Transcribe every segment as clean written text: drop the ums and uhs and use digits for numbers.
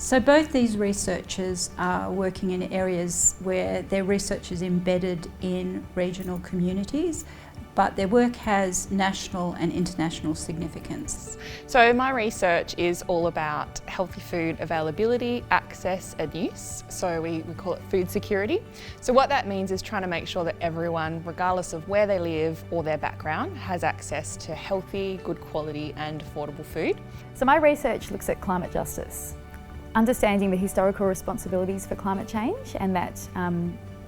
So both these researchers are working in areas where their research is embedded in regional communities, but their work has national and international significance. So my research is all about healthy food availability, access and use. So we call it food security. So what that means is trying to make sure that everyone, regardless of where they live or their background, has access to healthy, good quality and affordable food. So my research looks at climate justice, understanding the historical responsibilities for climate change, and that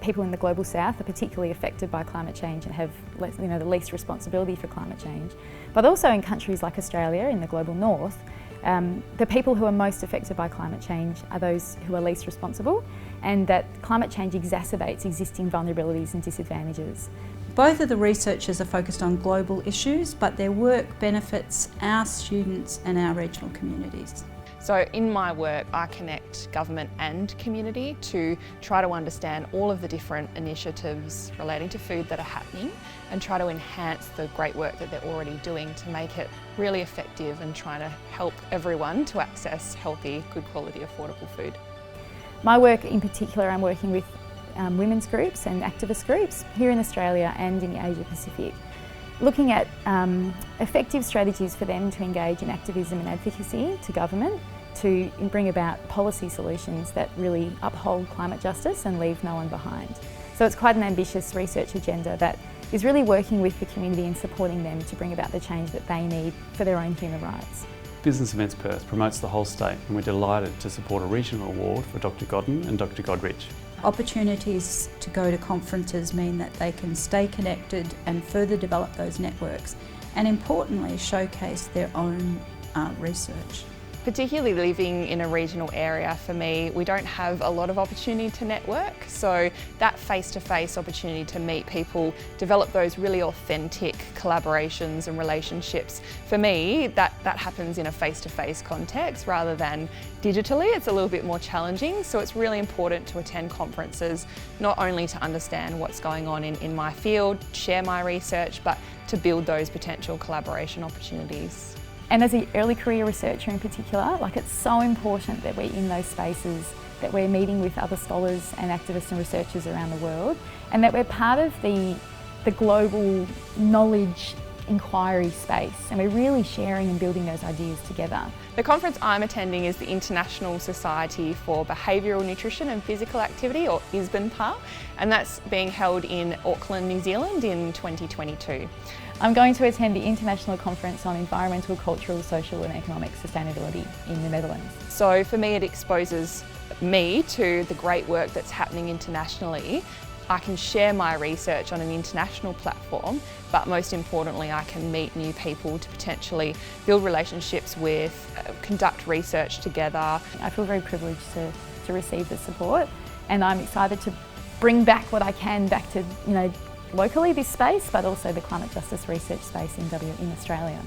people in the global south are particularly affected by climate change and have the least responsibility for climate change. But also in countries like Australia, in the global north, the people who are most affected by climate change are those who are least responsible, and that climate change exacerbates existing vulnerabilities and disadvantages. Both of the researchers are focused on global issues, but their work benefits our students and our regional communities. So in my work, I connect government and community to try to understand all of the different initiatives relating to food that are happening and try to enhance the great work that they're already doing to make it really effective and trying to help everyone to access healthy, good quality, affordable food. My work in particular, I'm working with women's groups and activist groups here in Australia and in the Asia Pacific, looking at effective strategies for them to engage in activism and advocacy to government to bring about policy solutions that really uphold climate justice and leave no one behind. So it's quite an ambitious research agenda that is really working with the community and supporting them to bring about the change that they need for their own human rights. Business Events Perth promotes the whole state, and we're delighted to support a regional award for Dr Godden and Dr Godrich. Opportunities to go to conferences mean that they can stay connected and further develop those networks, and importantly showcase their own research. Particularly living in a regional area, for me, we don't have a lot of opportunity to network, so that face-to-face opportunity to meet people, develop those really authentic collaborations and relationships, for me, that happens in a face-to-face context rather than digitally. It's a little bit more challenging, so it's really important to attend conferences, not only to understand what's going on in my field, share my research, but to build those potential collaboration opportunities. And as an early career researcher in particular, it's so important that we're in those spaces, that we're meeting with other scholars and activists and researchers around the world, and that we're part of the global knowledge inquiry space, and we're really sharing and building those ideas together. The conference I'm attending is the International Society for Behavioural Nutrition and Physical Activity, or ISBNPA, and that's being held in Auckland, New Zealand in 2022. I'm going to attend the International Conference on Environmental, Cultural, Social and Economic Sustainability in the Netherlands. So for me, it exposes me to the great work that's happening internationally. I can share my research on an international platform, but most importantly, I can meet new people to potentially build relationships with, conduct research together. I feel very privileged to receive the support, and I'm excited to bring back what I can back to, locally this space, but also the climate justice research space in Australia.